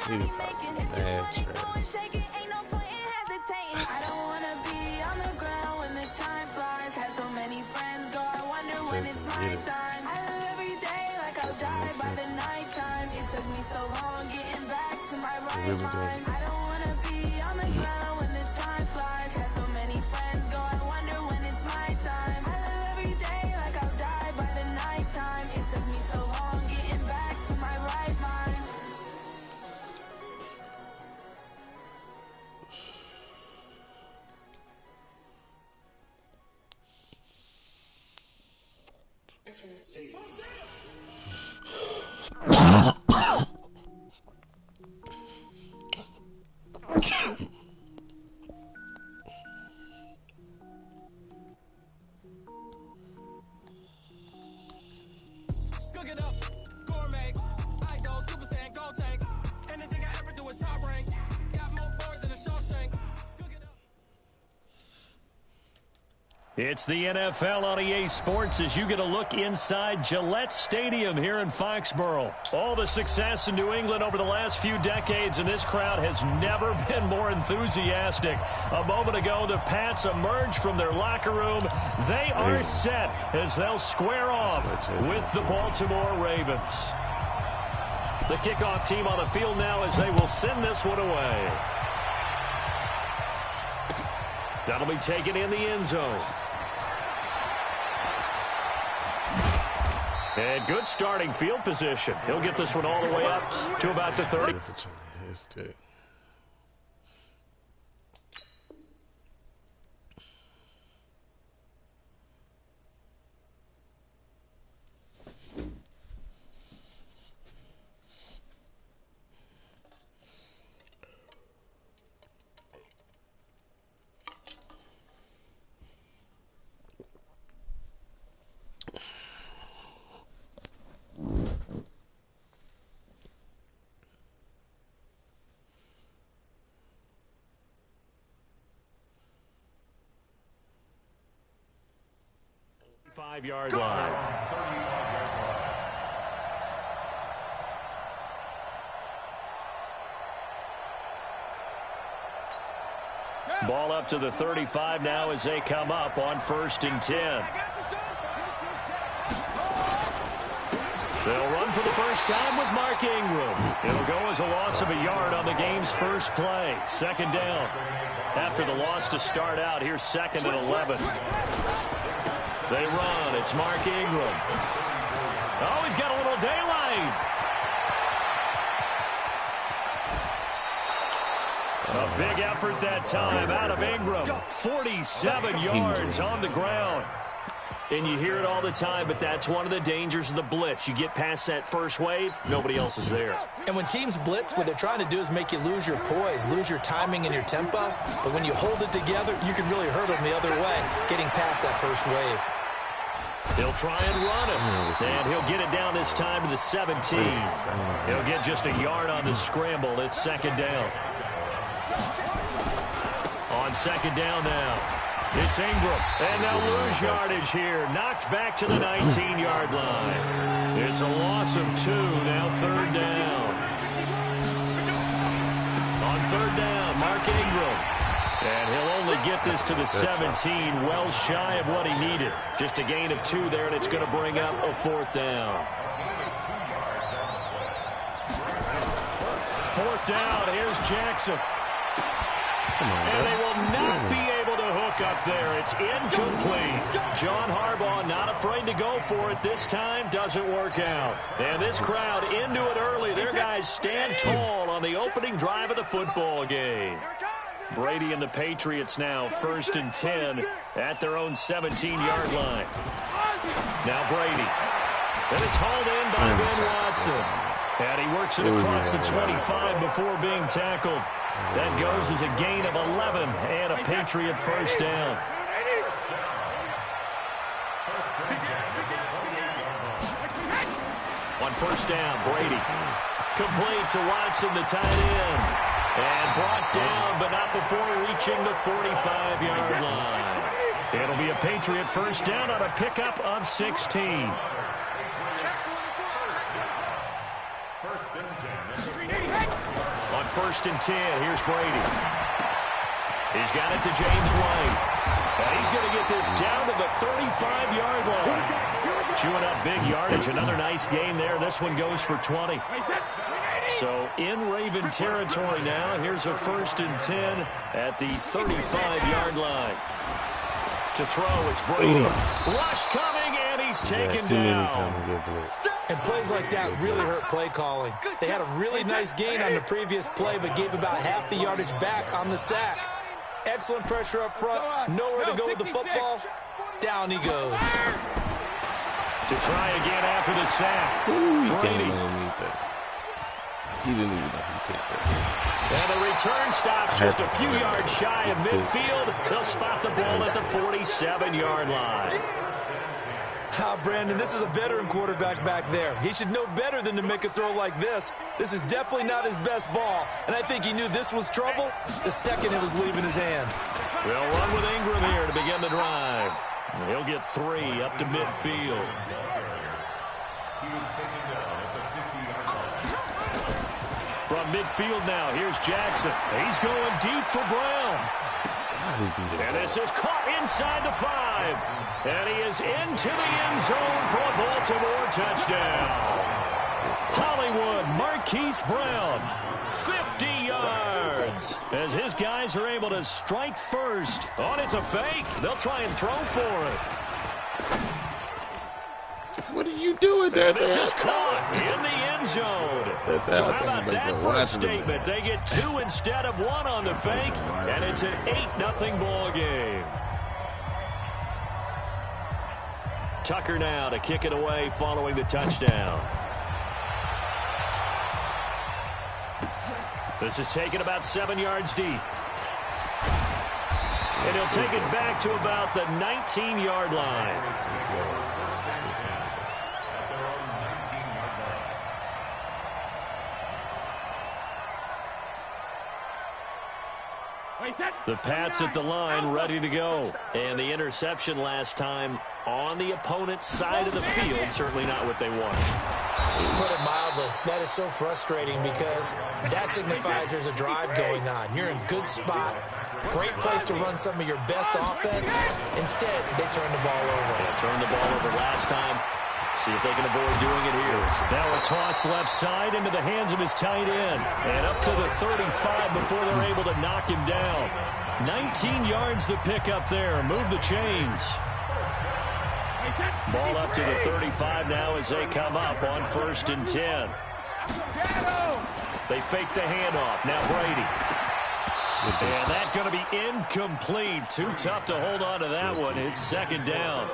He was talking mad trash. Really do. It's the NFL on EA Sports as you get a look inside Gillette Stadium here in Foxborough. All the success in New England over the last few decades, and this crowd has never been more enthusiastic. A moment ago, the Pats emerged from their locker room. They are set as they'll square off with the Baltimore Ravens. The kickoff team on the field now as they will send this one away. That'll be taken in the end zone. And good starting field position. He'll get this one all the way up to about the 30. 5-yard line. Ball up to the 35 now as they come up on 1st and 10. They'll run for the first time with Mark Ingram. It'll go as a loss of a yard on the game's first play. 2nd down. After the loss to start out, here's 2nd and 11. They run. It's Mark Ingram. Oh, he's got a little daylight. A big effort that time out of Ingram. 47 yards on the ground. And you hear it all the time, but that's one of the dangers of the blitz. You get past that first wave, nobody else is there. And when teams blitz, what they're trying to do is make you lose your poise, lose your timing and your tempo. But when you hold it together, you can really hurt them the other way, getting past that first wave. He'll try and run it, and he'll get it down this time to the 17. He'll get just a yard on the scramble. It's 2nd down. On 2nd down now, it's Ingram, and they'll lose yardage here. Knocked back to the 19-yard line. It's a loss of 2, now 3rd down. On 3rd down, Mark Ingram. And he'll only get this to the 17, well shy of what he needed. Just a gain of 2 there, and it's going to bring up a 4th down. 4th down, here's Jackson. And they will not be able to hook up there. It's incomplete. John Harbaugh not afraid to go for it this time. Doesn't work out. And this crowd into it early. Their guys stand tall on the opening drive of the football game. Brady and the Patriots now 1st and 10 at their own 17-yard line. Now Brady. And it's hauled in by Ben Watson. And he works it across the 25 before being tackled. That goes as a gain of 11 and a Patriot first down. On 1st down, Brady. Complete to Watson, the tight end. And brought down, but not before reaching the 45-yard line. It'll be a Patriot first down on a pickup of 16. On 1st and 10, here's Brady. He's got it to James White. And he's going to get this down to the 35-yard line. Chewing up big yardage. Another nice gain there. This one goes for 20. So in Raven territory now. Here's a 1st and 10 at the 35-yard line. To throw, it's Brady. Rush coming, and he's taken down. And plays like that really hurt play calling. They had a really nice gain on the previous play, but gave about half the yardage back on the sack. Excellent pressure up front. Nowhere to go with the football. Down he goes. To try again after the sack. Brady. He didn't even know he kicked that. And the return stops just a few yards shy of midfield. They'll spot the ball at the 47-yard line. Brandon, this is a veteran quarterback back there. He should know better than to make a throw like this. This is definitely not his best ball, and I think he knew this was trouble the second it was leaving his hand. We'll run with Ingram here to begin the drive. He'll get 3 up to midfield. From midfield now, here's Jackson. He's going deep for Brown. And this is caught inside the 5. And he is into the end zone for a Baltimore touchdown. Hollywood Marquise Brown, 50 yards. As his guys are able to strike first. Oh, it's a fake. They'll try and throw for it. What are you doing there? This is caught in the end zone. So how about that for a statement? They get 2 instead of 1 on the fake, and it's an 8-0 ball game. Tucker now to kick it away following the touchdown. This is taken about 7 yards deep. And he'll take it back to about the 19-yard line. The Pats at the line, ready to go. And the interception last time on the opponent's side of the field, certainly not what they wanted. Put it mildly, that is so frustrating because that signifies there's a drive going on. You're in good spot, great place to run some of your best offense. Instead, they turn the ball over. Yeah, turned the ball over last time. See if they can avoid doing it here. Now a toss left side into the hands of his tight end. And up to the 35 before they're able to knock him down. 19 yards the pick up there. Move the chains. Ball up to the 35 now as they come up on 1st and 10. They fake the handoff. Now Brady. And that's going to be incomplete. Too tough to hold on to that one. It's 2nd down.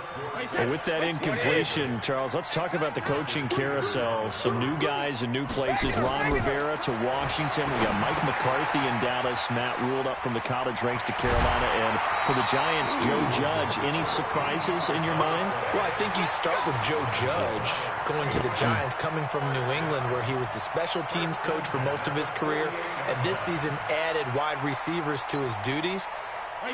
Well, with that incompletion, Charles, let's talk about the coaching carousel. Some new guys in new places. Ron Rivera to Washington. We got Mike McCarthy in Dallas. Matt Rule up from the college ranks to Carolina. And for the Giants, Joe Judge. Any surprises in your mind? Well, I think you start with Joe Judge going to the Giants, coming from New England, where he was the special teams coach for most of his career. And this season added wide receivers to his duties.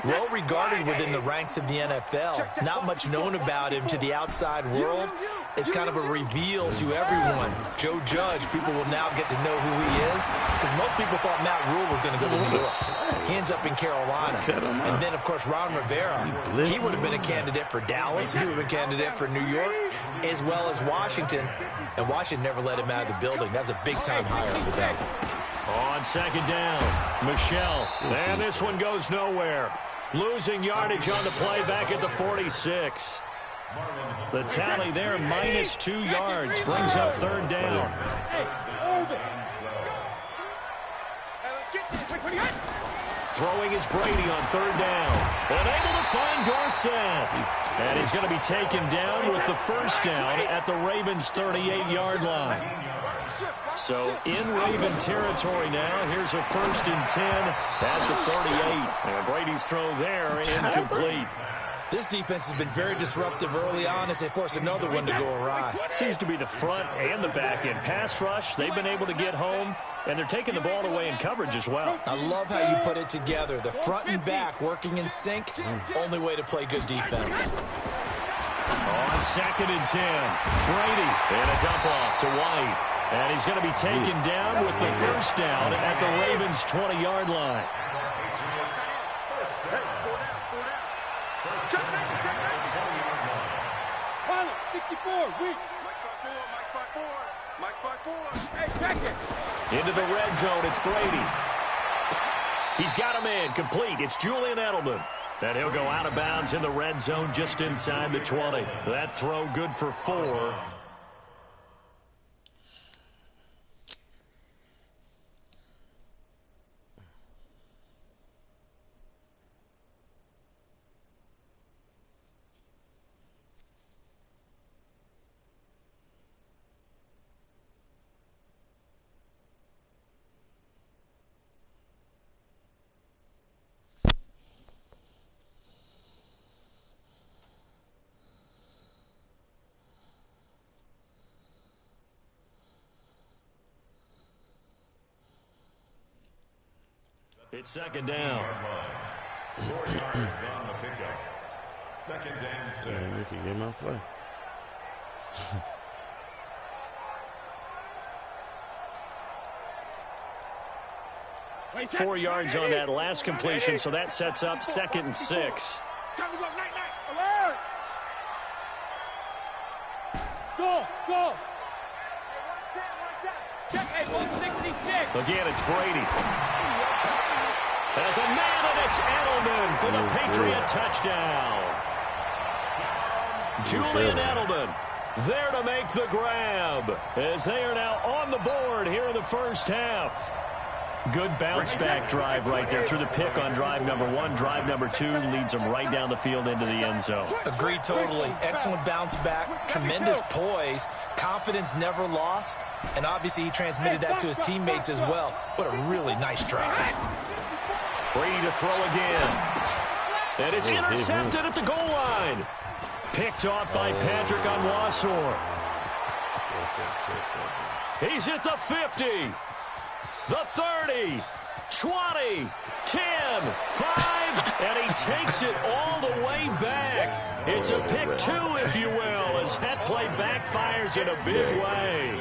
Well regarded within the ranks of the NFL. Not much known about him to the outside world. It's kind of a reveal to everyone. Joe Judge, people will now get to know who he is, because most people thought Matt Rule was going to go to New York. He ends up in Carolina. And then, of course, Ron Rivera, he would have been a candidate for Dallas. He would have been a candidate for New York, as well as Washington. And Washington never let him out of the building. That was a big-time hire for them. On 2nd down, Michelle. And this one goes nowhere. Losing yardage on the play back at the 46. The tally there, -2 yards. Brings up 3rd down. Throwing is Brady on 3rd down. And able to find Dorsett. And he's going to be taken down with the 1st down at the Ravens' 38-yard line. So in Raven territory now. Here's a 1st and 10 at the 38. And Brady's throw there incomplete. This defense has been very disruptive early on as they force another one to go awry. Seems to be the front and the back end. Pass rush, they've been able to get home, and they're taking the ball away in coverage as well. I love how you put it together. The front and back working in sync, only way to play good defense. On 2nd and 10, Brady, and a dump off to White. And he's going to be taken down with the first down at the Ravens' 20-yard line. Pilot, 64, weak. Hey, check it. Into the red zone, it's Brady. He's got a man complete. It's Julian Edelman. And he'll go out of bounds in the red zone just inside the 20. That throw good for 4. It's second down. 4 yards on the pickup. Second and 6. Yeah, Ricky, get my play. 4 yards on that last completion, so that sets up second and 6. Time to go, night, night. Alert! Go! Check, hey, 166. Again, it's Brady. There's a man, and it's Edelman for the Patriot touchdown. Julian Edelman there to make the grab as they are now on the board here in the first half. Good bounce-back drive right there through the pick on drive number 1. Drive number 2 leads them right down the field into the end zone. Agreed totally. Excellent bounce back, tremendous poise, confidence never lost, and obviously he transmitted that to his teammates as well. What a really nice drive. Brady to throw again. And it's intercepted at the goal line. Picked off by Patrick on Wassor. He's at the 50. The 30, 20, 10, 5, and he takes it all the way back. It's a pick 2, if you will, as that play backfires in a big way.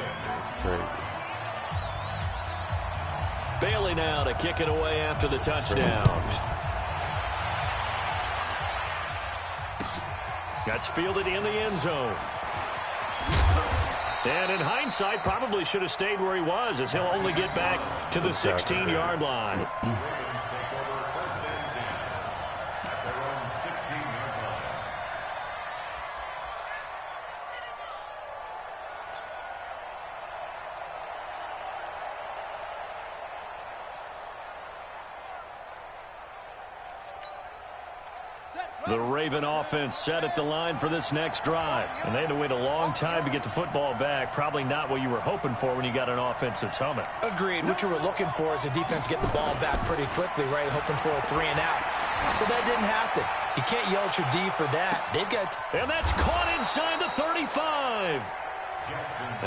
Bailey now to kick it away after the touchdown. That's fielded in the end zone. And in hindsight, probably should have stayed where he was, as he'll only get back to the 16-yard line. The Raven offense set at the line for this next drive. And they had to wait a long time to get the football back. Probably not what you were hoping for when you got an offense that's humming. Agreed. What you were looking for is the defense getting the ball back pretty quickly, right? Hoping for a 3 and out. So that didn't happen. You can't yell at your D for that. They've got... And that's caught inside the 35.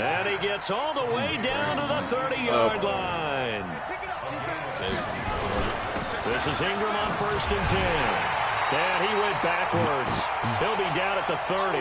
And he gets all the way down to the 30-yard line. This is Ingram on 1st and 10. And he went backwards. He'll be down at the 30.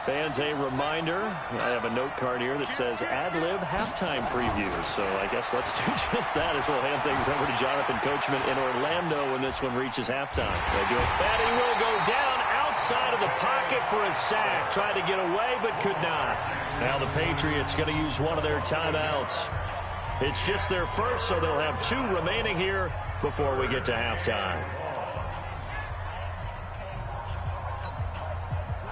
Fans, a reminder, I have a note card here that says ad-lib halftime preview. So I guess let's do just that as we'll hand things over to Jonathan Coachman in Orlando when this one reaches halftime. They do it. And he will go down outside of the pocket for a sack. Tried to get away but could not. Now the Patriots going to use one of their timeouts. It's just their first, so they'll have 2 remaining here before we get to halftime.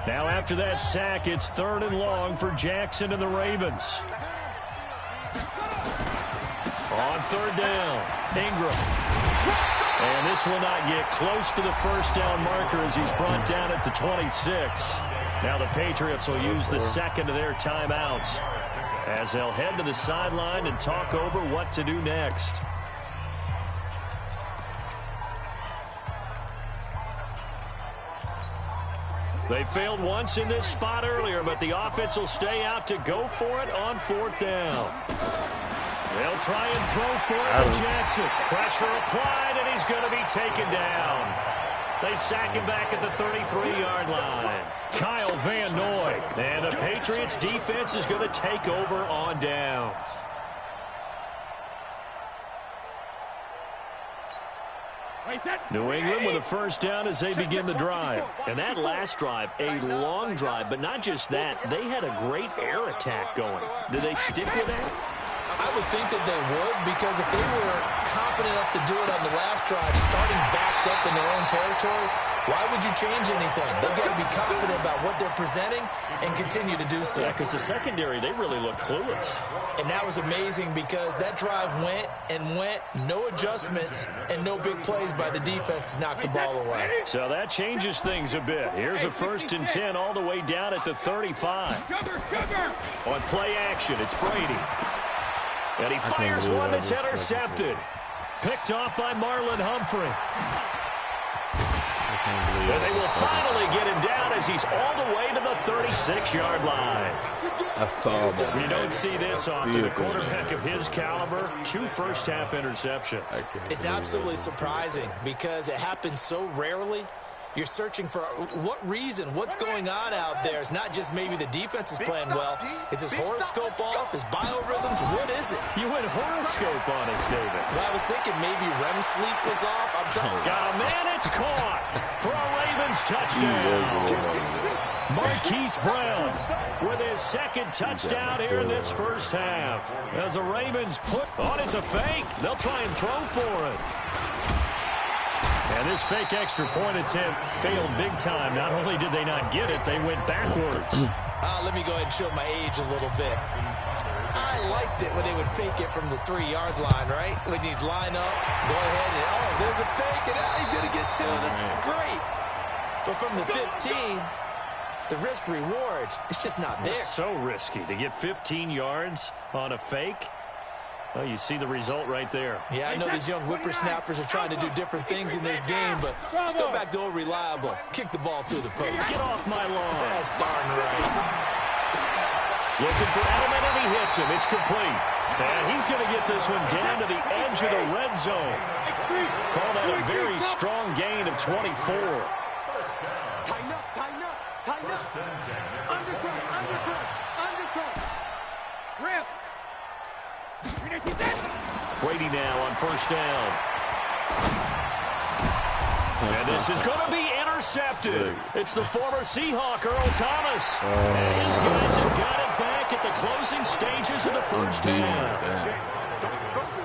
Now after that sack, it's 3rd and long for Jackson and the Ravens. On 3rd down, Ingram. And this will not get close to the first down marker as he's brought down at the 26. Now the Patriots will use the second of their timeouts as they'll head to the sideline and talk over what to do next. They failed once in this spot earlier, but the offense will stay out to go for it on 4th down. They'll try and throw for it to Jackson. Pressure applied, and he's going to be taken down. They sack him back at the 33-yard line. Kyle Van Noy. And the Patriots defense is going to take over on downs. New England with a first down as they begin the drive. And that last drive, a long drive, but not just that. They had a great air attack going. Did they stick with that? I would think that they would, because if they were confident enough to do it on the last drive, starting backed up in their own territory, why would you change anything? They've got to be confident about what they're presenting and continue to do so. Yeah, because the secondary, they really looked clueless. And that was amazing because that drive went and went, no adjustments, and no big plays by the defense to knock the ball away. So that changes things a bit. Here's a 1st and 10 all the way down at the 35. On play action, it's Brady. And he fires one that's intercepted. Picked off by Marlon Humphrey. And they will finally get him down as he's all the way to the 36-yard line. You don't see this often. A quarterback of his caliber, 2 first-half interceptions. It's absolutely surprising because it happens so rarely. You're searching for what reason, what's going on out there. It's not just maybe the defense is playing well. Is his horoscope off? His biorhythms? What is it? You went horoscope on us, David. Well, I was thinking maybe REM sleep was off. I'm trying. Got a man, it's caught for a Ravens touchdown. Marquise Brown with his 2nd touchdown here in this first half. As the Ravens put on, it's a fake. They'll try and throw for it. And this fake extra point attempt failed big time. Not only did they not get it, they went backwards. Let me go ahead and show my age a little bit. I liked it when they would fake it from the 3-yard line, right? When you'd line up, go ahead, and there's a fake, and he's going to get 2. That's great. But from the 15, the risk-reward, it's just not there. It's so risky to get 15 yards on a fake. Well, you see the result right there. Yeah, I know these young whippersnappers are trying to do different things in this game, but let's go back to old reliable. Kick the ball through the post. Get off my lawn. That's darn right. Looking for Edelman, and he hits him. It's complete. And he's going to get this one down to the edge of the red zone. Call that a very strong gain of 24. Tighten up, tighten up, tighten up. Undercut, undercut, undercut. Rip. Brady now on 1st down. And this is going to be intercepted. It's the former Seahawk, Earl Thomas. And his guys have got it back at the closing stages of the first half.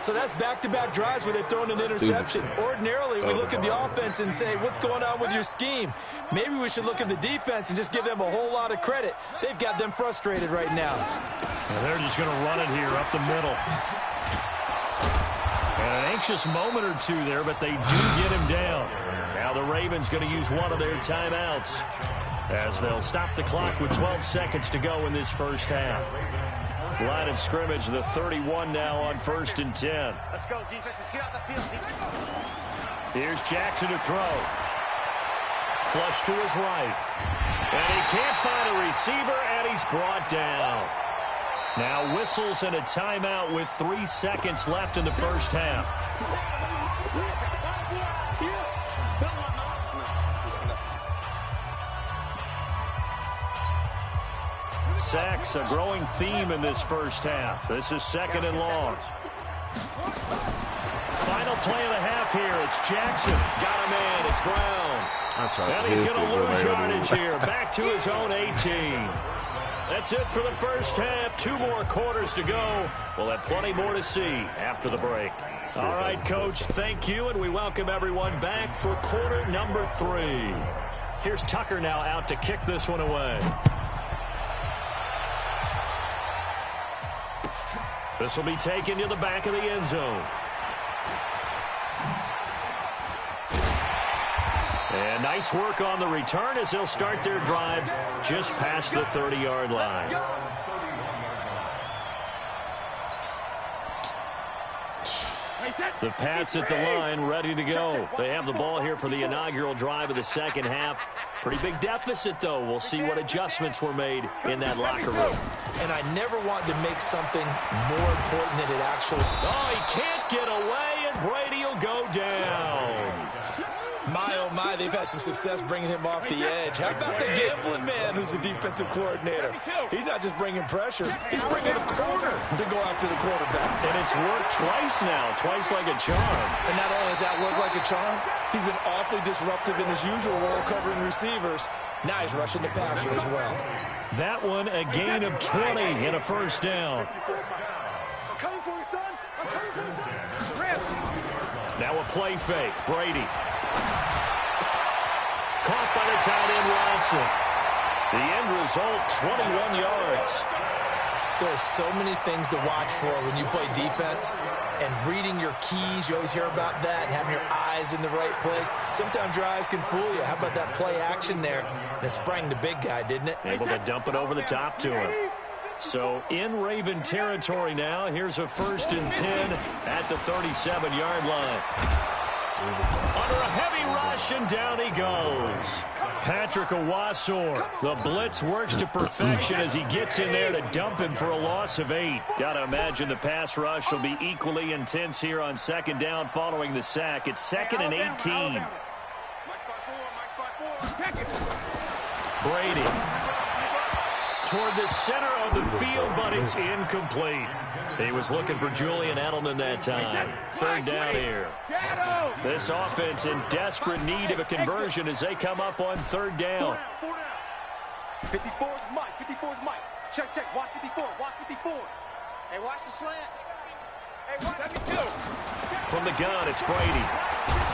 So that's back-to-back drives where they've thrown an interception. Ordinarily, we look at the offense and say, what's going on with your scheme? Maybe we should look at the defense and just give them a whole lot of credit. They've got them frustrated right now. And they're just going to run it here up the middle. And an anxious moment or two there, but they do get him down. Now the Ravens going to use one of their timeouts as they'll stop the clock with 12 seconds to go in this first half. Line of scrimmage, the 31 now on 1st and 10. Let's go, defenses. Get out the field. Here's Jackson to throw. Flush to his right. And he can't find a receiver, and he's brought down. Now whistles and a timeout with 3 seconds left in the first half. Sacks, a growing theme in this first half. This is 2nd and long. Final play of the half here. It's Jackson. Got a man. It's Brown. And he's going to lose yardage here. Back to his own 18. That's it for the first half. 2 more quarters to go. We'll have plenty more to see after the break. All right, Coach, thank you, and we welcome everyone back for quarter number 3. Here's Tucker now out to kick this one away. This will be taken to the back of the end zone. And nice work on the return as they'll start their drive just past the 30-yard line. The Pats at the line, ready to go. They have the ball here for the inaugural drive of the second half. Pretty big deficit, though. We'll see what adjustments were made in that locker room. And I never want to make something more important than it actually... Oh, he can't get away, and Brady will go down. My, oh my, they've had some success bringing him off the edge. How about the gambling man who's the defensive coordinator? He's not just bringing pressure. He's bringing a corner to go after the quarterback. And it's worked twice now, twice like a charm. And not only does that look like a charm, he's been awfully disruptive in his usual role covering receivers. Now he's rushing the passer as well. That one, a gain of 20 and a first down. I'm coming for you, son. I'm coming for you, son. Now a play fake. Brady. Caught by the tight end, Watson. The end result, 21 yards. There are so many things to watch for when you play defense. And reading your keys, you always hear about that, and having your eyes in the right place. Sometimes your eyes can fool you. How about that play action there? And it sprang the big guy, didn't it? Able to dump it over the top to him. So in Raven territory now. Here's a 1st and 10 at the 37-yard line. Under a heavy rush, and down he goes. Patrick Owasor. The blitz works to perfection as he gets in there to dump him for a loss of 8. Got to imagine the pass rush will be equally intense here on 2nd down following the sack. It's 2nd and 18. Brady. Toward the center of the field, but it's incomplete. He was looking for Julian Edelman that time. 3rd down here. This offense in desperate need of a conversion as they come up on 3rd down. 54 is Mike. 54 is Mike. Check, check. Watch 54. Watch 54. Hey, watch the slant. Hey, watch 72. From the gun, it's Brady.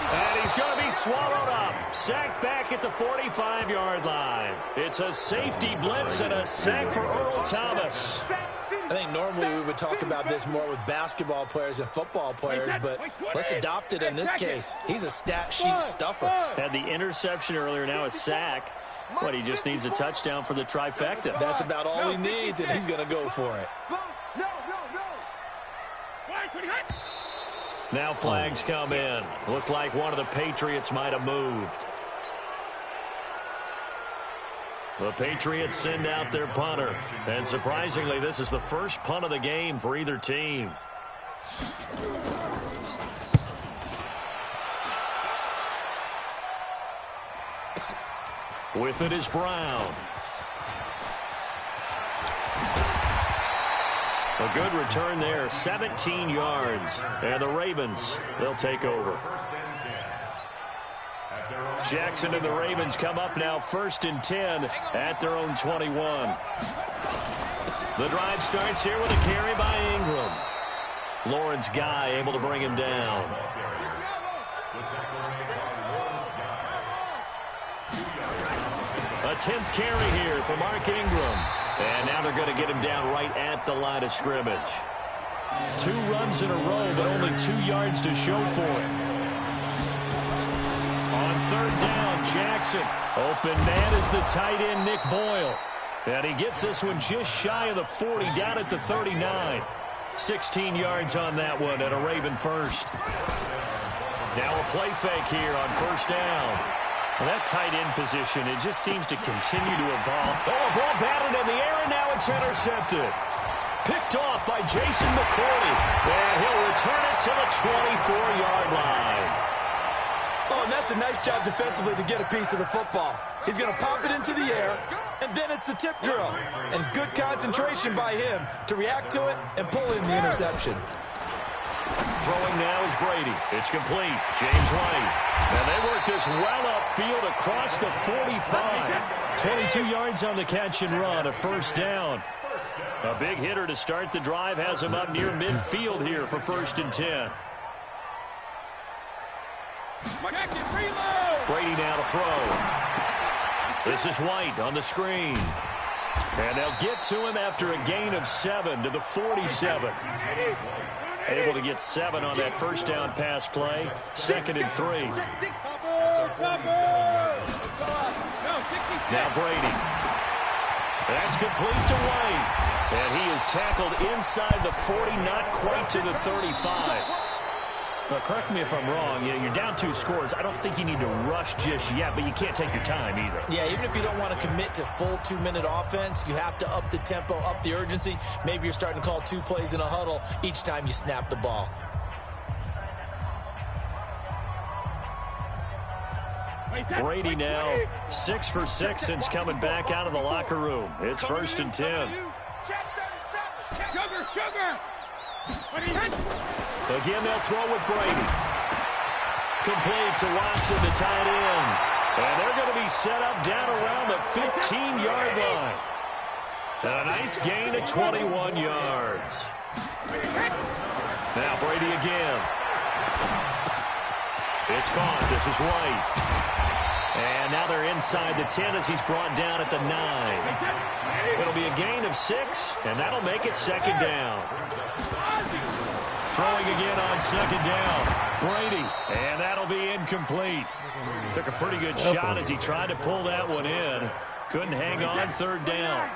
And he's going to be swallowed up. Sacked back at the 45-yard line. It's a safety blitz and a sack for Earl Thomas. I think normally we would talk about this more with basketball players and football players, but let's adopt it in this case. He's a stat sheet stuffer. Had the interception earlier, now a sack. But he just needs a touchdown for the trifecta. That's about all he needs, and he's going to go for it. Now flags come in. Looked like one of the Patriots might have moved. The Patriots send out their punter. And surprisingly, this is the first punt of the game for either team. With it is Brown. A good return there, 17 yards. And the Ravens, they'll take over. Jackson and the Ravens come up now 1st and 10 at their own 21. The drive starts here with a carry by Ingram. Lawrence Guy able to bring him down. A 10th carry here for Mark Ingram. And now they're going to get him down right at the line of scrimmage. 2 runs in a row, but only 2 yards to show for it. On 3rd down, Jackson. Open man is the tight end, Nick Boyle. And he gets this one just shy of the 40, down at the 39. 16 yards on that one, and a Raven first. Now a play fake here on 1st down. Well, that tight end position, it just seems to continue to evolve. Oh, a ball batted in the air, and now it's intercepted. Picked off by Jason McCourty. And he'll return it to the 24-yard line. Oh, and that's a nice job defensively to get a piece of the football. He's going to pop it into the air, and then it's the tip drill. And good concentration by him to react to it and pull in the interception. Throwing now is Brady. It's complete. James White. And they work this well upfield across the 45. 22 yards on the catch and run. A 1st down. A big hitter to start the drive has him up near midfield here for 1st and 10. Brady now to throw. This is White on the screen. And they'll get to him after a gain of 7 to the 47. Able to get 7 on that 1st down pass play. 2nd and 3. Now Brady. That's complete to White. And he is tackled inside the 40, not quite to the 35. Now, correct me if I'm wrong. You're down 2 scores. I don't think you need to rush just yet, but you can't take your time either. Yeah, even if you don't want to commit to full 2-minute offense, you have to up the tempo, up the urgency. Maybe you're starting to call 2 plays in a huddle each time you snap the ball. Brady now 6 for 6 since coming back out of the locker room. It's 1st and 10. Again, they'll throw with Brady. Complete to Watson, the tight end. And they're going to be set up down around the 15-yard line. A nice gain of 21 yards. Now Brady again. It's caught. This is White. And now they're inside the 10 as he's brought down at the 9. It'll be a gain of 6, and that'll make it 2nd down. Throwing again on 2nd down. Brady, and that'll be incomplete. Took a pretty good shot as he tried to pull that one in. Couldn't hang on 3rd down.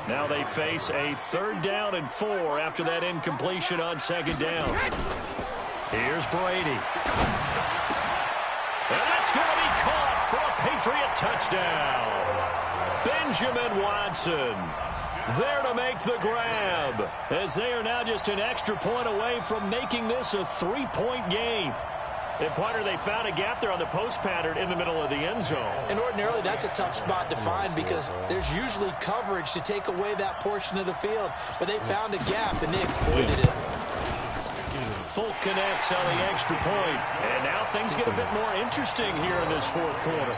Now they face a 3rd down and 4 after that incompletion on 2nd down. Here's Brady. And that's going to be caught for a Patriot touchdown. Benjamin Watson there to make the grab, as they are now just an extra point away from making this a 3-point game. And, partner, they found a gap there on the post pattern in the middle of the end zone. And ordinarily that's a tough spot to find because there's usually coverage to take away that portion of the field. But they found a gap, and they exploited it. Folk connects on the extra point. And now things get a bit more interesting here in this 4th quarter.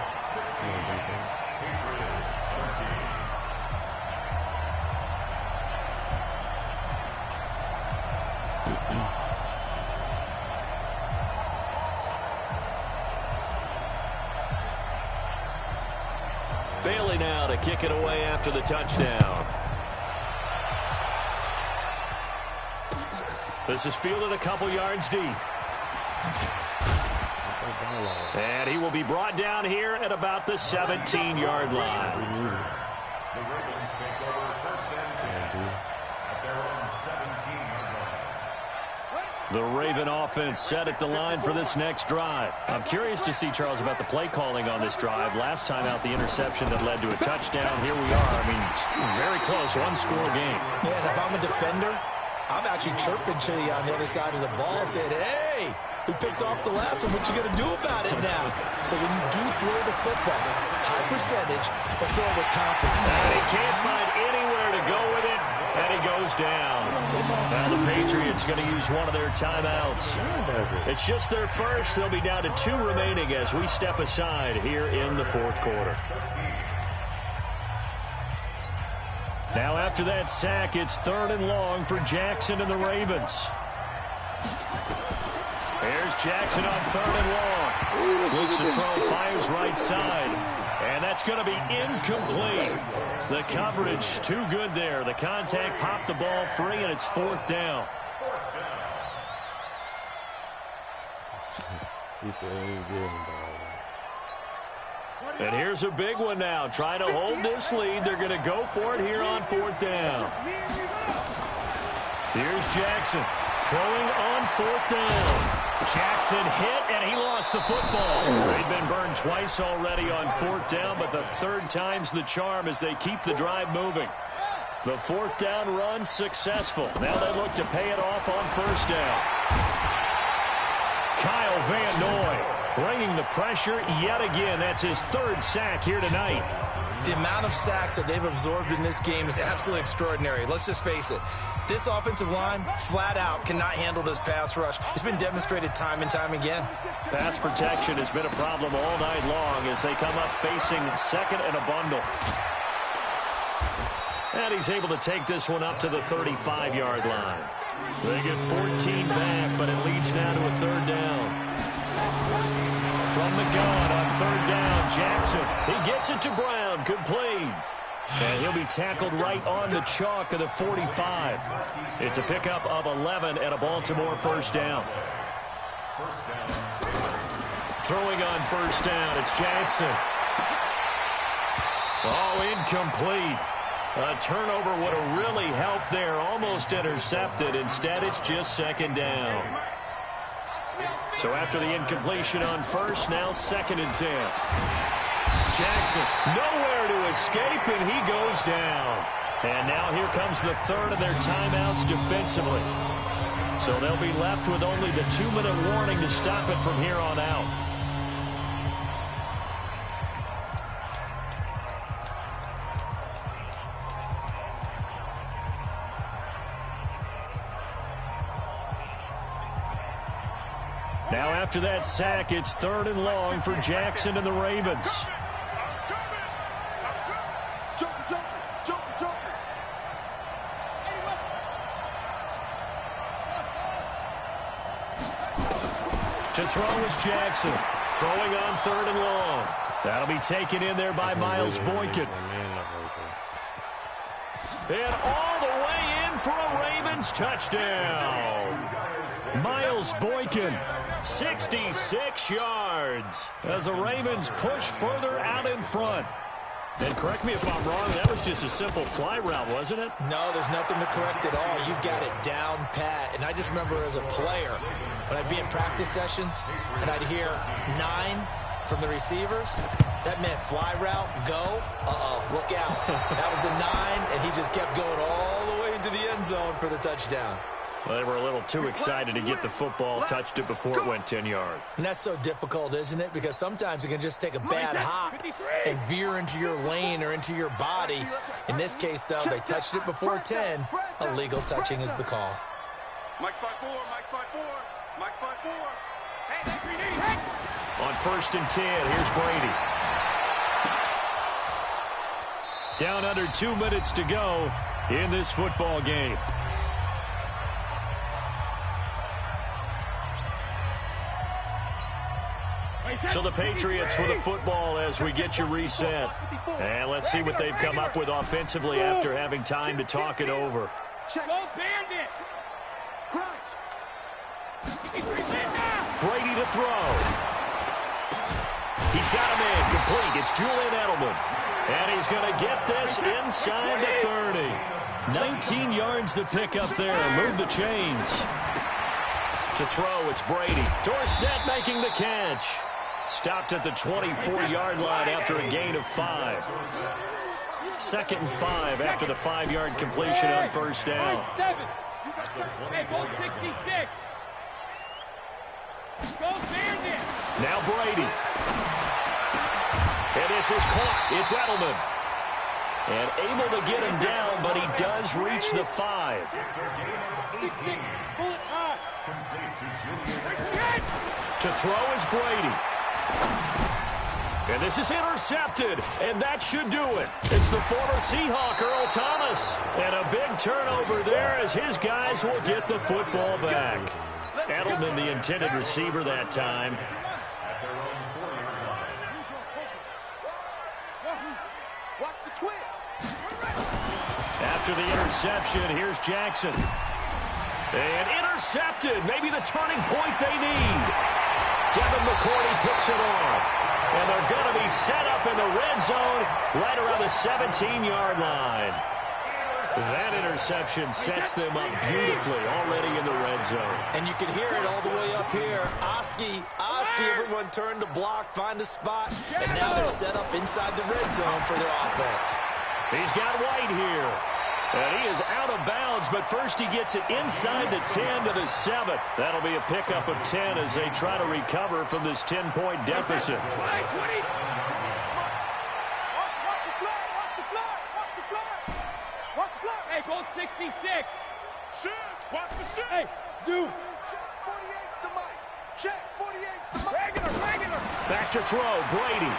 Bailey now to kick it away after the touchdown. This is fielded a couple yards deep. And he will be brought down here at about the 17-yard line. The Ravens take over 1st and 10 at their own 17-yard line. The Raven offense set at the line for this next drive. I'm curious to see, Charles, about the play calling on this drive. Last time out, the interception that led to a touchdown. Here we are. I mean, very close, 1-score game. Yeah, and if I'm a defender, I'm actually chirping Chili on the other side of the ball, saying, hey, we picked off the last one. What you going to do about it now? So when you do throw the football, high percentage, but throw with confidence. And he can't find anywhere to go with it, and he goes down. Now the Patriots going to use one of their timeouts. It's just their first. They'll be down to 2 remaining as we step aside here in the 4th quarter. Now after that sack, it's 3rd and long for Jackson and the Ravens. There's Jackson on 3rd and long. Looks to throw, fires right side. And that's going to be incomplete. The coverage too good there. The contact popped the ball free, and it's 4th down. And here's a big one now. Trying to hold this lead. They're going to go for it here on 4th down. Here's Jackson throwing on 4th down. Jackson hit, and he lost the football. They've been burned twice already on 4th down, but the 3rd time's the charm as they keep the drive moving. The 4th down run successful. Now they look to pay it off on 1st down. Kyle Van Noy bringing the pressure yet again. That's his 3rd sack here tonight. The amount of sacks that they've absorbed in this game is absolutely extraordinary. Let's just face it. This offensive line, flat out, cannot handle this pass rush. It's been demonstrated time and time again. Pass protection has been a problem all night long as they come up facing 2nd and a bundle. And he's able to take this one up to the 35-yard line. They get 14 back, but it leads now to a 3rd down. From the gun on 3rd down, Jackson. He gets it to Brown, complete. And he'll be tackled right on the chalk of the 45. It's a pickup of 11 and a Baltimore 1st down. Throwing on 1st down, it's Jackson. Oh, incomplete. A turnover would have really helped there. Almost intercepted. Instead, it's just 2nd down. So after the incompletion on 1st, now 2nd and 10. Jackson nowhere to escape, and he goes down. And now here comes the 3rd of their timeouts defensively. So they'll be left with only the 2-minute warning to stop it from here on out. Now after that sack, it's 3rd and long for Jackson and the Ravens. To throw is Jackson. Throwing on 3rd and long. That'll be taken in there by Miles Boykin. And all the way in for a Ravens touchdown. Miles Boykin, 66 yards as the Ravens push further out in front. And correct me if I'm wrong, that was just a simple fly route, wasn't it? No, there's nothing to correct at all. You got it down pat. And I just remember as a player, when I'd be in practice sessions and I'd hear 9 from the receivers, that meant fly route, go, look out. That was the 9, and he just kept going all the way into the end zone for the touchdown. Well, they were a little too excited to get the football, touched it before it went 10 yards. And that's so difficult, isn't it? Because sometimes you can just take a bad hop and veer into your lane or into your body. In this case, though, they touched it before 10. Illegal touching is the call. Mike's 5-4, Mike's 5-4, Mike's 5-4. Hey, that's what you need. On 1st and 10, here's Brady. Down under 2 minutes to go in this football game. So the Patriots with the football as we get you reset. And let's see what they've come up with offensively after having time to talk it over. Go Bandit. Brady to throw. He's got him in. Complete. It's Julian Edelman. And he's going to get this inside the 30. 19 yards to pick up there. Move the chains. To throw, it's Brady. Dorsett making the catch. Stopped at the 24-yard line after a gain of 5. 2nd and 5 after the 5-yard completion on 1st down. Hey, go 66. Go Bandit. Now Brady. And this is caught. It's Edelman. And able to get him down, but he does reach the 5. To throw is Brady. And this is intercepted, and that should do it. It's the former Seahawk, Earl Thomas. And a big turnover there as his guys will get the football back. Edelman, the intended receiver that time. After the interception, here's Jackson. And intercepted, maybe the turning point they need. Devin McCourty picks it off. And they're going to be set up in the red zone right around the 17-yard line. That interception sets them up beautifully already in the red zone. And you can hear it all the way up here. Oski, everyone turned to block, find a spot, and now they're set up inside the red zone for their offense. He's got White here. And he is out of bounds, but first he gets it inside the 10 to the 7. That'll be a pickup of 10 as they try to recover from this 10-point deficit. Hey, go 66. Watch the shit. Hey, zoom. Check 48's the mic. Check 48's the mic. Regular. Back to throw, Brady.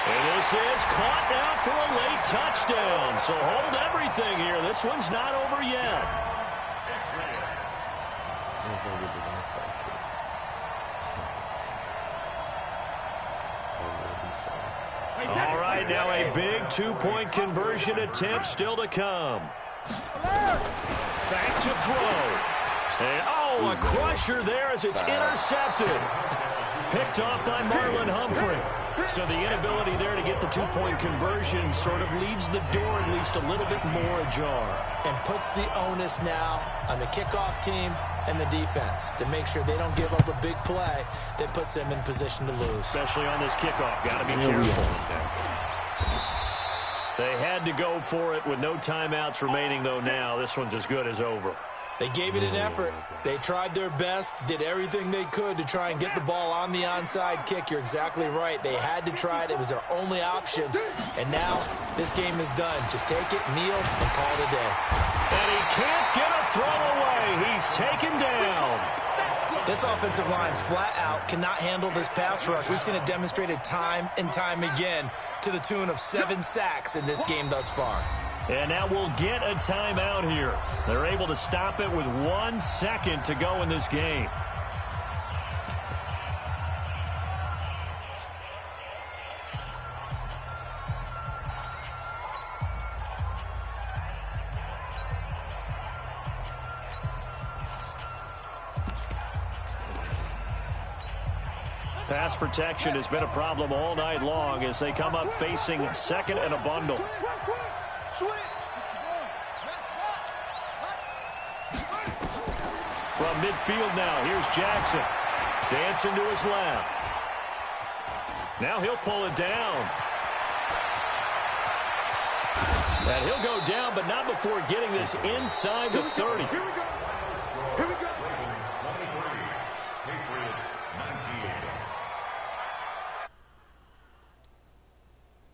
And this is caught now for a late touchdown. So hold everything here. This one's not over yet. All right, now a big two-point conversion attempt still to come. Back to throw. And, a crusher there as it's intercepted. Picked off by Marlon Humphrey. So the inability there to get the two-point conversion sort of leaves the door at least a little bit more ajar. And puts the onus now on the kickoff team and the defense to make sure they don't give up a big play that puts them in position to lose. Especially on this kickoff. Got to be careful. They had to go for it with no timeouts remaining, though, now. This one's as good as over. They gave it an effort. They tried their best, did everything they could to try and get the ball on the onside kick. You're exactly right. They had to try it. It was their only option. And now this game is done. Just take it, kneel, and call it a day. And he can't get a throw away. He's taken down. This offensive line flat out cannot handle this pass rush. We've seen it demonstrated time and time again to the tune of 7 sacks in this game thus far. And now we'll get a timeout here. They're able to stop it with 1 second to go in this game. Pass protection has been a problem all night long as they come up facing second and a bundle. From midfield now, here's Jackson. Dancing to his left. Now he'll pull it down. And he'll go down, but not before getting this inside the 30.